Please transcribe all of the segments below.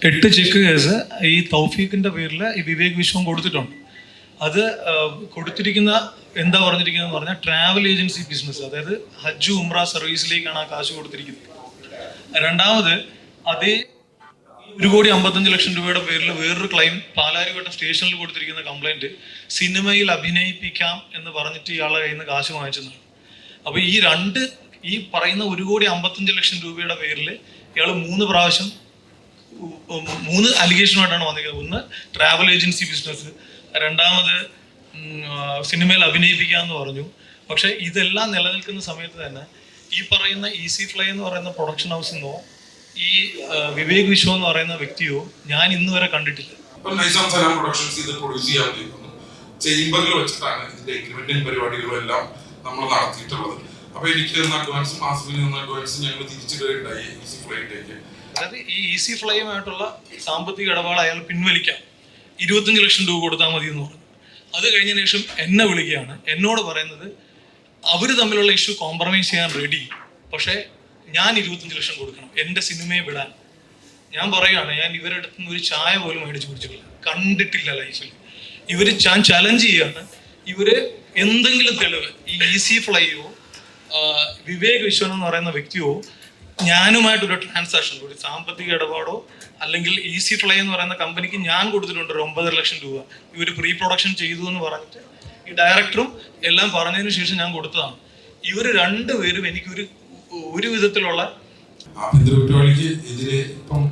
8 check case ഈ തൗഫീഖിൻ്റെ പേരിൽ ഈ വിവേക് വിശ്വം കൊടുത്തിട്ടുണ്ട്. അത് കൊടുത്തിരിക്കുന്ന എന്താ പറഞ്ഞിരിക്കുന്നതെന്ന് പറഞ്ഞാൽ ട്രാവൽ ഏജൻസി ബിസിനസ്, അതായത് ഹജ്ജ് ഉംറ സർവീസിലേക്കാണ് ആ കാശ് കൊടുത്തിരിക്കുന്നത്. രണ്ടാമത് അതേ 1,55,00,000 രൂപയുടെ പേരിൽ വേറൊരു ക്ലൈം പാലാരിവട്ടം സ്റ്റേഷനിൽ കൊടുത്തിരിക്കുന്ന കംപ്ലൈൻറ്റ് സിനിമയിൽ അഭിനയിപ്പിക്കാം എന്ന് പറഞ്ഞിട്ട് ഇയാളുടെ കയ്യിൽ നിന്ന് കാശ് വാങ്ങിച്ചതാണ്. അപ്പോൾ ഈ പറയുന്ന 1,55,00,000 രൂപയുടെ പേരിൽ ഇയാൾ 3 പ്രാവശ്യം 3 അലിഗേഷനുമായിട്ടാണ് വന്നിരിക്കുന്നത്. ഒന്ന് ട്രാവൽ ഏജൻസി ബിസിനസ്, രണ്ടാമത് സിനിമയിൽ അഭിനയിപ്പിക്കാമെന്ന് പറഞ്ഞു. പക്ഷേ ഇതെല്ലാം നിലനിൽക്കുന്ന സമയത്ത് തന്നെ ഈ പറയുന്ന ഈസി ഫ്ലൈ എന്ന് പറയുന്ന പ്രൊഡക്ഷൻ ഹൗസിൽ നിന്നോ ഈ വിവേക് വിശ്വം എന്ന് പറയുന്ന വ്യക്തിയോ ഞാൻ ഇന്ന് വരെ കണ്ടിട്ടില്ല. ചേംബറിൽ വെച്ചിട്ടാണ് ഇതിന്റെ എഗ്രിമെന്റും പരിപാടികളും എല്ലാം നമ്മൾ നടത്തിയിട്ടുള്ളത്. അപ്പൊ എനിക്ക് അഡ്വാൻസും ആസിഫിന് അഡ്വാൻസും ഞങ്ങൾ തിരിച്ചിടുകയുണ്ടായി ഈസി ഫ്ലൈയിലേക്ക്. അതായത് ഈ ഈസി ഫ്ലൈയുമായിട്ടുള്ള സാമ്പത്തിക ഇടപാട് അയാൾ പിൻവലിക്കാം, 25,00,000 രൂപ കൊടുത്താൽ മതി എന്ന് പറഞ്ഞു. അത് കഴിഞ്ഞതിന് ശേഷം എന്നെ വിളിക്കുകയാണ്, എന്നോട് പറയുന്നത് അവർ തമ്മിലുള്ള ഇഷ്യൂ കോംപ്രമൈസ് ചെയ്യാൻ റെഡി, പക്ഷേ ഞാൻ 25,00,000 കൊടുക്കണം എൻ്റെ സിനിമയെ വിടാൻ. ഞാൻ പറയുകയാണ്, ഞാൻ ഇവരുടെ അടുത്ത് നിന്ന് ഒരു ചായ പോലും മേടിച്ച് കുടിച്ചിട്ടില്ല, കണ്ടിട്ടില്ല ലൈഫിൽ. ഞാൻ ചലഞ്ച് ചെയ്യാണ്, ഇവര് എന്തെങ്കിലും തെളിവ് ഈ ഈസി ഫ്ലൈയോ വിവേക് വിശ്വൻ എന്ന് പറയുന്ന വ്യക്തിയോ ഞാനുമായിട്ടൊരു ട്രാൻസാക്ഷൻ, ഒരു സാമ്പത്തിക ഇടപാടോ അല്ലെങ്കിൽ ഈസി ഫ്ലൈ എന്ന് പറയുന്ന കമ്പനിക്ക് ഞാൻ കൊടുത്തിട്ടുണ്ട് 9,00,000 രൂപ ഇവർ പ്രീ പ്രൊഡക്ഷൻ ചെയ്തു എന്ന് പറഞ്ഞിട്ട് ഈ ഡയറക്ടറും എല്ലാം പറഞ്ഞതിന് ശേഷം ഞാൻ കൊടുത്തതാണ്. ഇവർ രണ്ടുപേരും എനിക്കൊരു വിധത്തിലുള്ള എതിരെ ഇപ്പം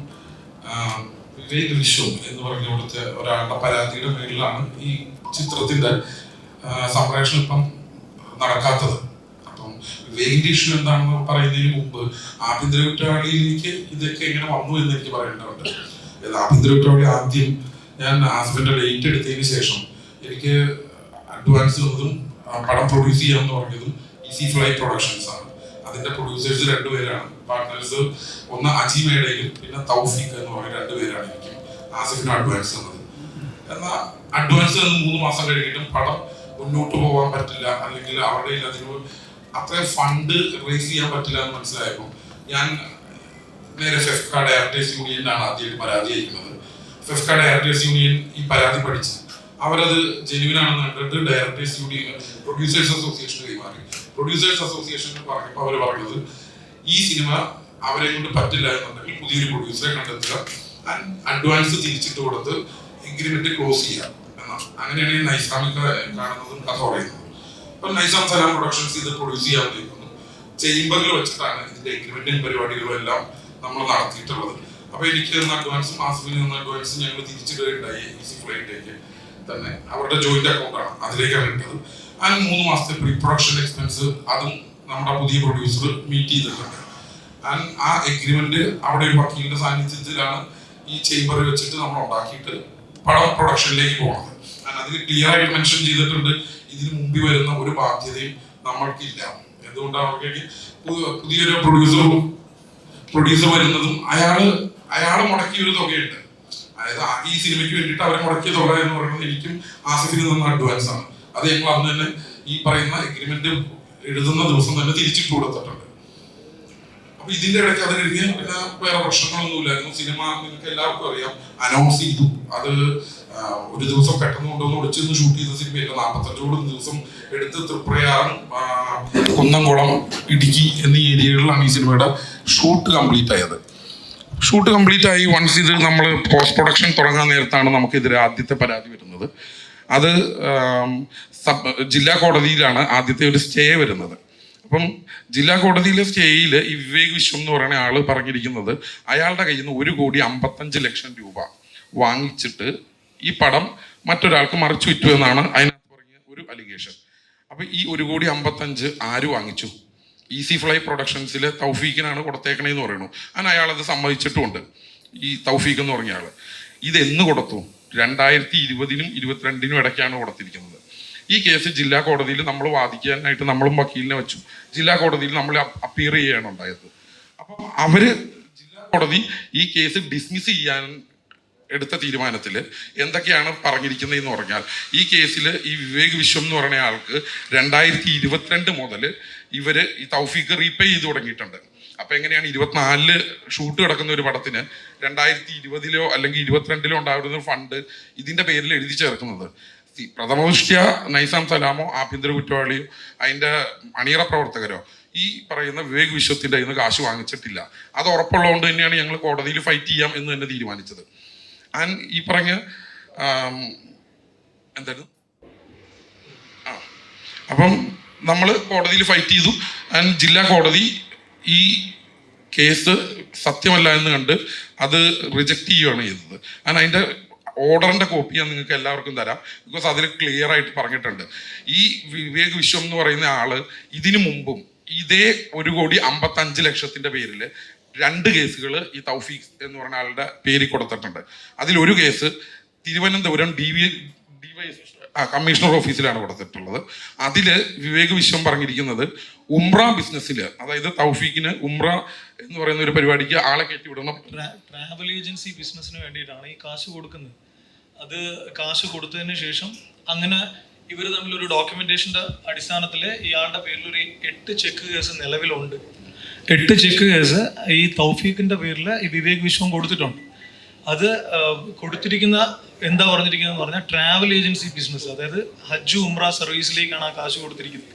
വിവേക് വിശ്വം എന്ന് പറഞ്ഞു കൊടുത്ത ഒരാളുടെ പരാതിയുടെ മേലിലാണ് ഈ ചിത്രത്തിന്റെ സംപ്രേഷണം ഇപ്പം നടക്കാത്തത്. അപ്പം വിവേകിന്റെ ഇഷ്യൂ എന്താണെന്ന് പറയുന്നതിന് മുമ്പ് ആഭ്യന്തര കുറ്റവാളിയിലേക്ക് ഇതൊക്കെ എങ്ങനെ വന്നു എന്ന് എനിക്ക് പറയേണ്ടതുണ്ട്. ആഭ്യന്തര കുറ്റവാളി ആദ്യം ഞാൻ ആസിഫിന്റെ ഡേറ്റ് എടുത്തതിന് ശേഷം എനിക്ക് അഡ്വാൻസ് തന്നതും പടം പ്രൊഡ്യൂസ് ചെയ്യാമെന്ന് പറഞ്ഞതും ഈസി ഫ്ലൈ പ്രൊഡക്ഷൻസ് ആണ്. അതിന്റെ പ്രൊഡ്യൂസേഴ്സ് 2 പേരാണ്, പാർട്ട്നേഴ്സ്. ഒന്ന് അജിമേഡയും പിന്നെ തൗഫീഖ് എന്ന് പറഞ്ഞ 2 പേരാണ് എനിക്ക് ആസിഫിന് അഡ്വാൻസ് തന്നത്. എന്നാൽ അഡ്വാൻസ് തന്ന് 3 മാസം കഴിഞ്ഞിട്ടും പടം മുന്നോട്ട് പോകാൻ പറ്റില്ല, അല്ലെങ്കിൽ അവരുടെ അതിന് അത്രയും ഫണ്ട് റേസ് ചെയ്യാൻ പറ്റില്ല എന്ന് മനസ്സിലായപ്പോൾ ഞാൻ നേരെ ഫെഫ്ക ഡയറക്ടേഴ്സ് യൂണിയനാണ് ആദ്യമായിട്ട് പരാതി അയക്കുന്നത്. ഫെഫ്ക ഡയറക്ടേഴ്സ് യൂണിയൻ ഈ പരാതി പഠിച്ച് അവരത് ജെന്യുവിനാണെന്ന് കണ്ടിട്ട് ഡയറക്ടേഴ്സ് യൂണിയൻ പ്രൊഡ്യൂസേഴ്സ് അസോസിയേഷന് കൈമാറി. പ്രൊഡ്യൂസേഴ്സ് അസോസിയേഷന് പറഞ്ഞപ്പോൾ അവർ പറഞ്ഞത് ഈ സിനിമ അവരെ കൊണ്ട് പറ്റില്ല എന്നുണ്ടെങ്കിൽ പുതിയൊരു പ്രൊഡ്യൂസറെ കണ്ടെത്തുക, അഡ്വാൻസ് തിരിച്ചിട്ട് കൊടുത്ത് എഗ്രിമെന്റ് ക്ലോസ് ചെയ്യാം എന്നാണ്. അങ്ങനെയാണ് നൈസാമിക്ക കാണുന്നതും കഥ പറയുന്നത്. ഇപ്പം നൈസാം സലാം പ്രൊഡക്ഷൻസ് ഇത് പ്രൊഡ്യൂസ് ചെയ്യാൻ ഉദ്ദേശിക്കുന്നു. ചേംബറിൽ വെച്ചിട്ടാണ് ഇതിന്റെ എഗ്രിമെന്റും പരിപാടികളും എല്ലാം നമ്മൾ നടത്തിയിട്ടുള്ളത്. അപ്പൊ എനിക്ക് അഡ്വാൻസും ആസിഫിന് അഡ്വാൻസും ഞങ്ങൾ തിരിച്ചിടുകയുണ്ടായി ഈസി ഫ്ലൈയിലേക്ക് തന്നെ. അവരുടെ ജോയിന്റ് അക്കൗണ്ടാണ്, അതിലേക്കാണ് ഇട്ടത്. അതിന് 3 മാസത്തെ പ്രീ പ്രൊഡക്ഷൻ എക്സ്പെൻസ് അതും നമ്മുടെ പുതിയ പ്രൊഡ്യൂസർ മീറ്റ് ചെയ്തിട്ടുണ്ട്. ആ എഗ്രിമെന്റ് അവിടെ ഒരു വക്കീലിന്റെ സാന്നിധ്യത്തിലാണ് ഈ ചേംബറിൽ വെച്ചിട്ട് നമ്മൾ ഉണ്ടാക്കിയിട്ട് പടം പ്രൊഡക്ഷനിലേക്ക് പോകുന്നത്. അതിൽ ക്ലിയർ ആയിട്ട് മെൻഷൻ ചെയ്തിട്ടുണ്ട്, ഇതിന് മുമ്പിൽ വരുന്ന ഒരു ബാധ്യതയും നമ്മൾക്കില്ല. എന്തുകൊണ്ടാണ് അവർക്ക് പുതിയൊരു പ്രൊഡ്യൂസർ വരുന്നതും അയാള് മുടക്കിയ ഒരു തുകയുണ്ട്. അതായത് ഈ സിനിമയ്ക്ക് വേണ്ടിയിട്ട് അവരെ മുടക്കിയ തുക എന്ന് പറയുന്നത് എനിക്കും ആസിഫിന് തന്ന അഡ്വാൻസ് ആണ്. അത് ഞങ്ങൾ അന്ന് തന്നെ ഈ പറയുന്ന എഗ്രിമെന്റ് എഴുതുന്ന ദിവസം തന്നെ തിരിച്ചിട്ട് കൊടുത്തിട്ടുണ്ട്. അപ്പൊ ഇതിന്റെ ഇടയ്ക്ക് അത് കഴിഞ്ഞ് പിന്നെ വേറെ പ്രശ്നങ്ങളൊന്നുമില്ലായിരുന്നു. സിനിമ നിങ്ങൾക്ക് എല്ലാവർക്കും അറിയാം, അനൗൺസ് ചെയ്തു. അത് ഒരു ദിവസം പെട്ടെന്ന് കൊണ്ടുവന്ന് ഒളിച്ചെന്ന് ഷൂട്ട് ചെയ്ത സിനിമയല്ല, 45 ദിവസം എടുത്ത് തൃപ്രയാറും കുന്നംകുളം ഇടുക്കി എന്നീ ഏരിയകളിലാണ് ഈ സിനിമയുടെ ഷൂട്ട് കംപ്ലീറ്റ് ആയത്. ഷൂട്ട് കംപ്ലീറ്റ് ആയി വൺസ് ഇത് നമ്മൾ പോസ്റ്റ് പ്രൊഡക്ഷൻ തുടങ്ങാൻ നേരത്താണ് നമുക്കെതിരെ ആദ്യത്തെ പരാതി വരുന്നത്. അത് ജില്ലാ കോടതിയിലാണ് ആദ്യത്തെ ഒരു സ്റ്റേ വരുന്നത്. അപ്പം ജില്ലാ കോടതിയിലെ സ്റ്റേയിൽ ഈ വിവേക് വിശ്വം എന്ന് പറയുന്ന ആള് പറഞ്ഞിരിക്കുന്നത് അയാളുടെ കയ്യിൽ നിന്ന് 1,55,00,000 രൂപ വാങ്ങിച്ചിട്ട് ഈ പടം മറ്റൊരാൾക്ക് മറിച്ചു വിറ്റു എന്നാണ് അതിനകത്ത് പറഞ്ഞ ഒരു അലിഗേഷൻ. അപ്പൊ ഈ 1,55,00,000 ആര് വാങ്ങിച്ചു? ഈസി ഫ്ലൈ പ്രൊഡക്ഷൻസിലെ തൗഫീഖിനാണ് കൊടുത്തേക്കണേന്ന് പറയുന്നു. അങ്ങനെ അയാളത് സമ്മതിച്ചിട്ടുമുണ്ട്. ഈ തൗഫീഖ് എന്ന് പറഞ്ഞ ആള് ഇത് എന്ന് കൊടുത്തു? 2020-നും 2022-നും ഇടയ്ക്കാണ് കൊടുത്തിരിക്കുന്നത്. ഈ കേസ് ജില്ലാ കോടതിയിൽ നമ്മൾ വാദിക്കാനായിട്ട് നമ്മളും വക്കീലിനെ വെച്ചു. ജില്ലാ കോടതിയിൽ നമ്മൾ അപ്പീർ ചെയ്യുകയാണ് ഉണ്ടായത്. അപ്പം ജില്ലാ കോടതി ഈ കേസ് ഡിസ്മിസ് ചെയ്യാൻ എടുത്ത തീരുമാനത്തിൽ എന്തൊക്കെയാണ് പറഞ്ഞിരിക്കുന്നതെന്ന് പറഞ്ഞാൽ, ഈ കേസിൽ ഈ വിവേക് വിശ്വം എന്ന് പറയുന്ന ആൾക്ക് 2022 മുതൽ ഈ തൗഫീഖ് റീപേ ചെയ്ത് തുടങ്ങിയിട്ടുണ്ട്. അപ്പൊ എങ്ങനെയാണ് 24 ഷൂട്ട് കിടക്കുന്ന ഒരു പടത്തിന് 2020 അല്ലെങ്കിൽ 22 ഉണ്ടാവുന്ന ഫണ്ട് ഇതിന്റെ പേരിൽ എഴുതി ചേർക്കുന്നത്? പ്രഥമദൃഷ്ട്യാ നൈസാം സലാമോ ആഭ്യന്തര കുറ്റവാളിയോ അതിന്റെ അണിയറ പ്രവർത്തകരോ ഈ പറയുന്ന വിവേക് വിശ്വത്തിന്റെ കയ്യിൽ നിന്ന് കാശ് വാങ്ങിച്ചിട്ടില്ല. അത് ഉറപ്പുള്ളതുകൊണ്ട് തന്നെയാണ് ഞങ്ങൾ കോടതിയിൽ ഫൈറ്റ് ചെയ്യാം എന്ന് തന്നെ തീരുമാനിച്ചത്. ആൻഡ് ഈ പറഞ്ഞ എന്തായിരുന്നു അപ്പം നമ്മൾ കോടതിയിൽ ഫൈറ്റ് ചെയ്തു. ആൻഡ് ജില്ലാ കോടതി ഈ കേസ് സത്യമല്ല എന്ന് കണ്ട് അത് റിജക്റ്റ് ചെയ്യുകയാണ് ചെയ്തത്. ആൻഡ് അതിൻ്റെ ഓർഡറിൻ്റെ കോപ്പി ഞാൻ നിങ്ങൾക്ക് എല്ലാവർക്കും തരാം. ബിക്കോസ് അതിൽ ക്ലിയർ ആയിട്ട് പറഞ്ഞിട്ടുണ്ട്. ഈ വിവേക് വിശ്വം എന്ന് പറയുന്ന ആള് ഇതിനു മുമ്പും ഇതേ 1,55,00,000 പേരിൽ 2 കേസുകൾ ഈ തൗഫീഖ് എന്ന് പറഞ്ഞ ആളുടെ പേരിൽ കൊടുത്തിട്ടുണ്ട്. അതിലൊരു കേസ് തിരുവനന്തപുരം കമ്മീഷണർ ഓഫീസിലാണ് കൊടുത്തിട്ടുള്ളത്. അതിൽ വിവേക് വിശ്വം പറഞ്ഞിരിക്കുന്നത് ഉംറ ബിസിനസ്സിൽ, അതായത് തൗഫീഖിന് ഉംറ എന്ന് പറയുന്ന ഒരു പരിപാടിക്ക് ആളെ കയറ്റി വിടണം. ട്രാവൽ ഏജൻസി ബിസിനസ്സിന് വേണ്ടിയിട്ടാണ് ഈ കാശ് കൊടുക്കുന്നത്. അത് കാശ് കൊടുത്തതിന് ശേഷം അങ്ങനെ ഇവർ തമ്മിലൊരു ഡോക്യുമെന്റേഷന്റെ അടിസ്ഥാനത്തിൽ ഇയാളുടെ പേരിൽ ഒരു 8 ചെക്ക് കേസ് നിലവിലുണ്ട്. 8 ചെക്ക് കേസ് ഈ തൗഫീഖിന്റെ പേരിൽ ഈ വിവേക് വിശ്വം കൊടുത്തിട്ടുണ്ട്. അത് കൊടുത്തിരിക്കുന്ന എന്താ പറഞ്ഞിരിക്കുന്നതെന്ന് പറഞ്ഞാൽ ട്രാവൽ ഏജൻസി ബിസിനസ്, അതായത് ഹജ്ജ് ഉംറ സർവീസിലേക്കാണ് ആ കാശ് കൊടുത്തിരിക്കുന്നത്.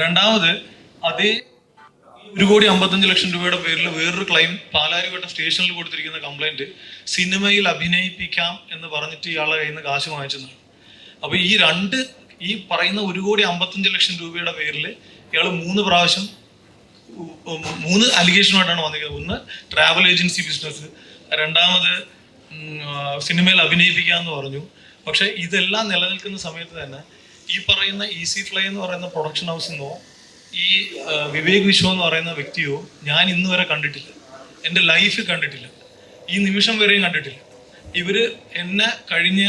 രണ്ടാമത് അതേ 1,55,00,000 പേരിൽ വേറൊരു ക്ലൈം പാലാരിവട്ടം സ്റ്റേഷനിൽ കൊടുത്തിരിക്കുന്ന കംപ്ലൈന്റ് സിനിമയിൽ അഭിനയിപ്പിക്കാം എന്ന് പറഞ്ഞിട്ട് ഇയാളുടെ കയ്യിൽ നിന്ന് കാശ് വാങ്ങിച്ചതാണ്. അപ്പൊ ഈ പറയുന്ന 1,55,00,000 പേരിൽ ഇയാൾ 3 പ്രാവശ്യം 3 അലിഗേഷനുമായിട്ടാണ് വന്നിരിക്കുന്നത്. ഒന്ന് ട്രാവൽ ഏജൻസി ബിസിനസ്, രണ്ടാമത് സിനിമയിൽ അഭിനയിപ്പിക്കാമെന്ന് പറഞ്ഞു. പക്ഷെ ഇതെല്ലാം നിലനിൽക്കുന്ന സമയത്ത് തന്നെ ഈ പറയുന്ന ഈസി ഫ്ലൈ എന്ന് പറയുന്ന പ്രൊഡക്ഷൻ ഹൗസിൽ നിന്നോ ഈ വിവേക് വിശ്വം എന്ന് പറയുന്ന വ്യക്തിയോ ഞാൻ ഇന്ന് വരെ കണ്ടിട്ടില്ല. എൻ്റെ ലൈഫിൽ കണ്ടിട്ടില്ല, ഈ നിമിഷം വരെയും കണ്ടിട്ടില്ല. ഇവര് എന്നെ കഴിഞ്ഞ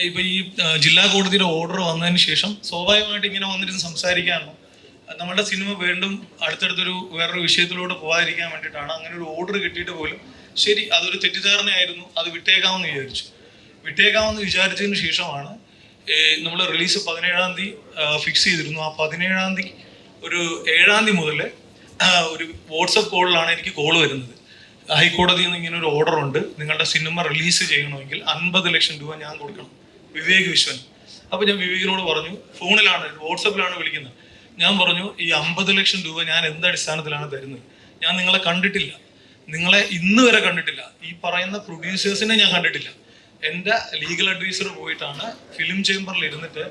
ഇപ്പൊ ഈ ജില്ലാ കോടതിയുടെ ഓർഡർ വന്നതിന് ശേഷം സ്വാഭാവികമായിട്ട് ഇങ്ങനെ വന്നിരുന്ന് സംസാരിക്കാനോ നമ്മുടെ സിനിമ വീണ്ടും അടുത്തടുത്തൊരു വേറൊരു വിഷയത്തിലൂടെ പോകാതിരിക്കാൻ വേണ്ടിയിട്ടാണ് അങ്ങനെ ഒരു ഓർഡർ കിട്ടിയിട്ട് പോലും ശരി അതൊരു തെറ്റിദ്ധാരണയായിരുന്നു, അത് വിട്ടേക്കാമെന്ന് വിചാരിച്ചതിന് ശേഷമാണ് നമ്മൾ റിലീസ് 17-ാം തീയതി ഫിക്സ് ചെയ്തിരുന്നു. ആ 17-ാം തീയതി ഒരു 7-ാം തീയതി മുതൽ ഒരു വാട്സപ്പ് കോളിലാണ് എനിക്ക് കോള് വരുന്നത്. ഹൈക്കോടതിയിൽ നിന്ന് ഇങ്ങനെ ഒരു ഓർഡർ ഉണ്ട്, നിങ്ങളുടെ സിനിമ റിലീസ് ചെയ്യണമെങ്കിൽ 50 ലക്ഷം രൂപ ഞാൻ കൊടുക്കണം വിവേക് വിശ്വൻ. അപ്പോൾ ഞാൻ വിവേകിനോട് പറഞ്ഞു, ഫോണിലാണ് വാട്സപ്പിലാണ് വിളിക്കുന്നത്. ഞാൻ പറഞ്ഞു ഈ 50 ലക്ഷം രൂപ ഞാൻ എന്ത് അടിസ്ഥാനത്തിലാണ് തരുന്നത്? ഞാൻ നിങ്ങളെ കണ്ടിട്ടില്ല, നിങ്ങളെ ഇന്ന് വരെ കണ്ടിട്ടില്ല, ഈ പറയുന്ന പ്രൊഡ്യൂസേഴ്സിനെ ഞാൻ കണ്ടിട്ടില്ല. എൻ്റെ ലീഗൽ അഡ്വൈസർ പോയിട്ടാണ് ഫിലിം ചേംബറിൽ ഇരുന്നിട്ട്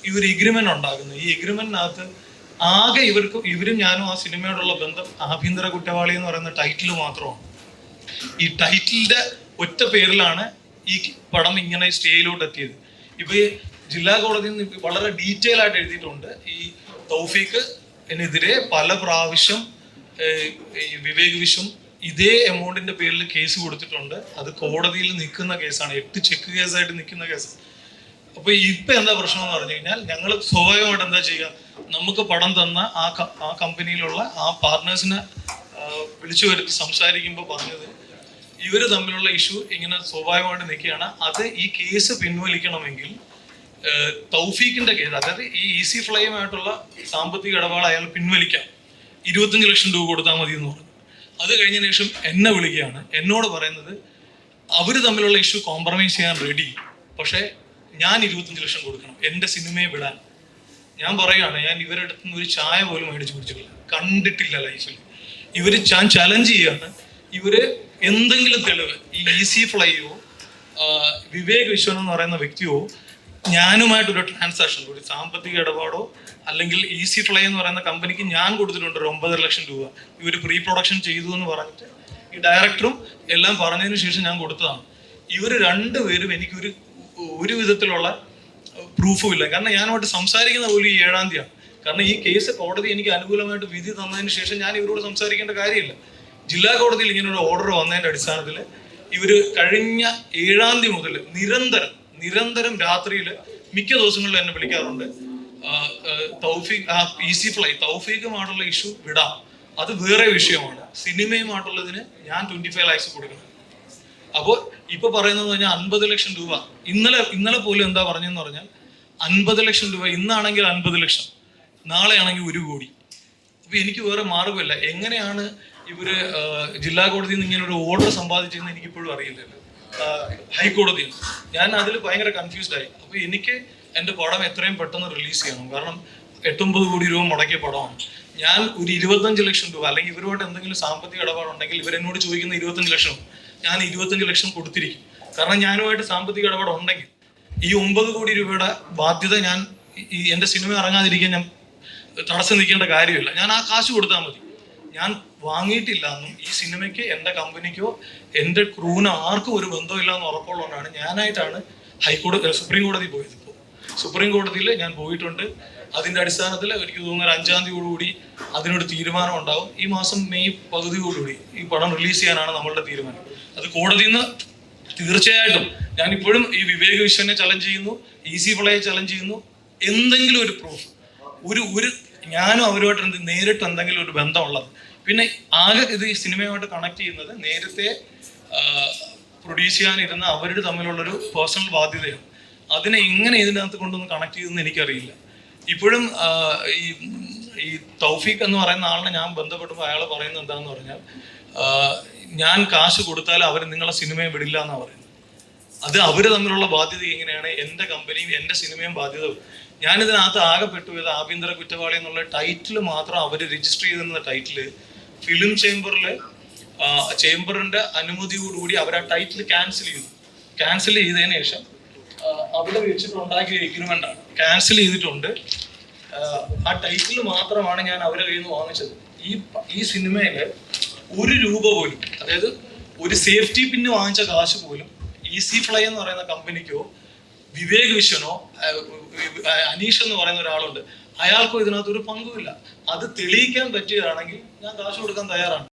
ഈ ഒരു എഗ്രിമെന്റ് ഉണ്ടാക്കുന്നത്. ഈ എഗ്രിമെന്റിനകത്ത് ആകെ ഇവരും ഞാനും ആ സിനിമയോടുള്ള ബന്ധം ആഭ്യന്തര കുറ്റവാളി എന്ന് പറയുന്ന ടൈറ്റിൽ മാത്രമാണ്. ഈ ടൈറ്റിലിന്റെ ഒറ്റ പേരിലാണ് ഈ പടം ഇങ്ങനെ സ്റ്റേയിലോട്ട് എത്തിയത്. ഇപ്പൊ ഈ ജില്ലാ കോടതിയിൽ നിന്ന് വളരെ ഡീറ്റെയിൽ ആയിട്ട് എഴുതിയിട്ടുണ്ട്. ഈ തൗഫീഖിനെതിരെ പല പ്രാവശ്യം വിവേക് വിശ്വം ഇതേ എമൗണ്ടിന്റെ പേരിൽ കേസ് കൊടുത്തിട്ടുണ്ട്. അത് കോടതിയിൽ നിൽക്കുന്ന കേസാണ്, 8 ചെക്ക് കേസായിട്ട് നിൽക്കുന്ന കേസ്. അപ്പൊ ഇപ്പൊ എന്താ പ്രശ്നം എന്ന് പറഞ്ഞു കഴിഞ്ഞാൽ ഞങ്ങൾ സ്വാഭാവികമായിട്ട് എന്താ ചെയ്യുക, നമുക്ക് പടം തന്ന ആ കമ്പനിയിലുള്ള ആ പാർട്ട്നേഴ്സിനെ വിളിച്ചു വരുത്തി സംസാരിക്കുമ്പോൾ പറഞ്ഞത് ഇവര് തമ്മിലുള്ള ഇഷ്യൂ ഇങ്ങനെ സ്വാഭാവികമായിട്ട് നിൽക്കുകയാണ്. അത് ഈ കേസ് പിൻവലിക്കണമെങ്കിൽ തൗഫീഖിന്റെ കേസ്, അതായത് ഈ ഈസി ഫ്ലൈയുമായിട്ടുള്ള സാമ്പത്തിക ഇടപാട് അയാൾ പിൻവലിക്കാം, 25 ലക്ഷം രൂപ കൊടുത്താൽ മതി എന്ന് പറഞ്ഞു. അത് കഴിഞ്ഞതിന് ശേഷം എന്നെ വിളിക്കുകയാണ്, എന്നോട് പറയുന്നത് അവർ തമ്മിലുള്ള ഇഷ്യൂ കോംപ്രമൈസ് ചെയ്യാൻ റെഡി, പക്ഷേ ഞാൻ 25 ലക്ഷം കൊടുക്കണം എൻ്റെ സിനിമയെ വിടാൻ. ഞാൻ പറയുകയാണ്, ഞാൻ ഇവരുടെ അടുത്ത് നിന്ന് ഒരു ചായ പോലും മേടിച്ച് കുടിച്ചിട്ടില്ല, കണ്ടിട്ടില്ല ലൈഫിൽ. ഞാൻ ചലഞ്ച് ചെയ്യാണ്, ഇവര് എന്തെങ്കിലും തെളിവ് ഈ ഈസി ഫ്ലൈയോ വിവേക് വിശ്വൻ എന്ന് പറയുന്ന വ്യക്തിയോ ഞാനുമായിട്ടൊരു ട്രാൻസാക്ഷൻ, ഒരു സാമ്പത്തിക ഇടപാടോ അല്ലെങ്കിൽ ഈസി ഫ്ലൈ എന്ന് പറയുന്ന കമ്പനിക്ക് ഞാൻ കൊടുത്തിട്ടുണ്ട് ഒരു 9 ലക്ഷം രൂപ ഇവർ പ്രീ പ്രൊഡക്ഷൻ ചെയ്തു എന്ന് പറഞ്ഞിട്ട് ഈ ഡയറക്ടറും എല്ലാം പറഞ്ഞതിന് ശേഷം ഞാൻ കൊടുത്തതാണ്. ഇവർ രണ്ടുപേരും എനിക്കൊരു വിധത്തിലുള്ള പ്രൂഫും ഇല്ല. കാരണം ഞാനുമായിട്ട് സംസാരിക്കുന്ന പോലും ഈ 7-ാം തീയതിയാണ്. കാരണം ഈ കേസ് കോടതി എനിക്ക് അനുകൂലമായിട്ട് വിധി തന്നതിന് ശേഷം ഞാൻ ഇവരോട് സംസാരിക്കേണ്ട കാര്യമില്ല. ജില്ലാ കോടതിയിൽ ഇങ്ങനെ ഒരു ഓർഡർ വന്നതിന്റെ അടിസ്ഥാനത്തിൽ ഇവര് കഴിഞ്ഞ 7-ാം തീയതി മുതൽ നിരന്തരം രാത്രിയിൽ മിക്ക ദിവസങ്ങളിലും എന്നെ വിളിക്കാറുണ്ട്. തൗഫീഖ് ഈസി ഫ്ലൈ തൗഫീഖുമായിട്ടുള്ള ഇഷ്യൂ വിടാം, അത് വേറെ വിഷയമാണ്, സിനിമയുമായിട്ടുള്ളതിന് ഞാൻ 25 lakhs കൊടുക്കണം. അപ്പോൾ ഇപ്പൊ പറയുന്നത് പറഞ്ഞാൽ 50 ലക്ഷം രൂപ ഇന്നലെ പോലും എന്താ പറഞ്ഞെന്ന് പറഞ്ഞാൽ 50 ലക്ഷം രൂപ, ഇന്നാണെങ്കിൽ 50 ലക്ഷം, നാളെയാണെങ്കിൽ 1 കോടി. അപ്പൊ എനിക്ക് വേറെ മാർഗമില്ല. എങ്ങനെയാണ് ഇവര് ജില്ലാ കോടതിയിൽ നിന്ന് ഇങ്ങനെ ഒരു ഓർഡർ സമ്പാദിച്ചതെന്ന് എനിക്കിപ്പോഴും അറിയില്ലല്ലോ. ഹൈക്കോടതിയിൽ ഞാൻ അതിൽ ഭയങ്കര കൺഫ്യൂസ്ഡ് ആയി. അപ്പൊ എനിക്ക് എൻ്റെ പടം എത്രയും പെട്ടെന്ന് റിലീസ് ചെയ്യണം. കാരണം 8-9 കോടി രൂപ മുടക്കിയ പടമാണ്. ഞാൻ ഒരു 25 ലക്ഷം രൂപ അല്ലെങ്കിൽ ഇവരുമായിട്ട് എന്തെങ്കിലും സാമ്പത്തിക ഇടപാടുണ്ടെങ്കിൽ ഇവരെന്നോട് ചോദിക്കുന്ന 25 ലക്ഷം, ഞാൻ 25 ലക്ഷം കൊടുത്തിരിക്കും. കാരണം ഞാനുമായിട്ട് സാമ്പത്തിക ഇടപാടുണ്ടെങ്കിൽ ഈ 9 കോടി രൂപയുടെ ബാധ്യത ഞാൻ ഈ എൻ്റെ സിനിമ ഇറങ്ങാതിരിക്കാൻ ഞാൻ തടസ്സം നിൽക്കേണ്ട കാര്യമില്ല. ഞാൻ ആ കാശ് കൊടുത്താൽ മതി. ഞാൻ വാങ്ങിയിട്ടില്ല എന്നും ഈ സിനിമയ്ക്ക് എൻ്റെ കമ്പനിക്കോ എൻ്റെ ക്രൂവിനോ ആർക്കും ഒരു ബന്ധമില്ല എന്ന് ഉറപ്പുള്ളതുകൊണ്ടാണ് ഞാനായിട്ടാണ് സുപ്രീം കോടതി പോയത്. ഇപ്പോൾ സുപ്രീം കോടതിയിൽ ഞാൻ പോയിട്ടുണ്ട്. അതിൻ്റെ അടിസ്ഥാനത്തിൽ എനിക്ക് തോന്നുന്ന 5-ാം തീയതിയോടുകൂടി അതിനൊരു തീരുമാനം ഉണ്ടാവും. ഈ മാസം മെയ് പകുതിയോടുകൂടി ഈ പടം റിലീസ് ചെയ്യാനാണ് നമ്മളുടെ തീരുമാനം. അത് കോടതിയിൽ നിന്ന് തീർച്ചയായിട്ടും ഞാൻ ഇപ്പോഴും ഈ വിവേക് വിശ്വനെ ചലഞ്ച് ചെയ്യുന്നു, ഈസി പ്ലേയെ ചലഞ്ച് ചെയ്യുന്നു. എന്തെങ്കിലും ഒരു പ്രൂഫ്, ഒരു ഞാനും അവരുമായിട്ട് നേരിട്ട് എന്തെങ്കിലും ഒരു ബന്ധമുള്ളത്. പിന്നെ ആകെ ഇത് ഈ സിനിമയുമായിട്ട് കണക്ട് ചെയ്യുന്നത് നേരത്തെ പ്രൊഡ്യൂസ് ചെയ്യാനിരുന്ന അവരുടെ തമ്മിലുള്ളൊരു പേഴ്സണൽ ബാധ്യതയാണ്. അതിനെ എങ്ങനെ ഇതിനകത്ത് കൊണ്ടൊന്ന് കണക്ട് ചെയ്തെന്ന് എനിക്കറിയില്ല. ഇപ്പോഴും ഈ തൗഫീഖ് എന്ന് പറയുന്ന ആളിനെ ഞാൻ ബന്ധപ്പെട്ടപ്പോൾ അയാൾ പറയുന്നത് എന്താണെന്ന് പറഞ്ഞാൽ, ഞാൻ കാശ് കൊടുത്താൽ അവർ നിങ്ങളെ സിനിമയെ വിടില്ല എന്നാണ് പറയുന്നത്. അത് അവർ തമ്മിലുള്ള ബാധ്യത എങ്ങനെയാണ്? എൻ്റെ കമ്പനിയും എൻ്റെ സിനിമയും ബാധ്യത. ഞാനിതിനകത്ത് ആകെ പെട്ടുപോയത് ആഭ്യന്തര കുറ്റവാളി എന്നുള്ള ടൈറ്റിൽ മാത്രം അവർ രജിസ്റ്റർ ചെയ്തിരുന്ന ടൈറ്റില് ഫിലിം ചേംബറിന്റെ അനുമതിയോടുകൂടി അവർ ആ ടൈറ്റിൽ ക്യാൻസൽ ചെയ്തതിന് ശേഷം അവിടെ വെച്ചിട്ട് ഉണ്ടാക്കിയ എഗ്രിമെന്റ് ആണ്, ക്യാൻസൽ ചെയ്തിട്ടുണ്ട്. ആ ടൈറ്റിൽ മാത്രമാണ് ഞാൻ അവരുടെ കയ്യിൽ നിന്ന് വാങ്ങിച്ചത്. ഈ സിനിമയില് 1 രൂപ പോലും, അതായത് ഒരു സേഫ്റ്റി പിന്ന് വാങ്ങിച്ച കാശ് പോലും ഈസി ഫ്ലൈ എന്ന് പറയുന്ന കമ്പനിക്കോ വിവേക് വിശ്വനോ അനീഷ് എന്ന് പറയുന്ന ഒരാളുണ്ട്, അയാൾക്കോ ഇതിനകത്ത് ഒരു പങ്കുമില്ല. അത് തെളിയിക്കാൻ പറ്റുകയാണെങ്കിൽ ഞാൻ കാശ് കൊടുക്കാൻ തയ്യാറാണ്.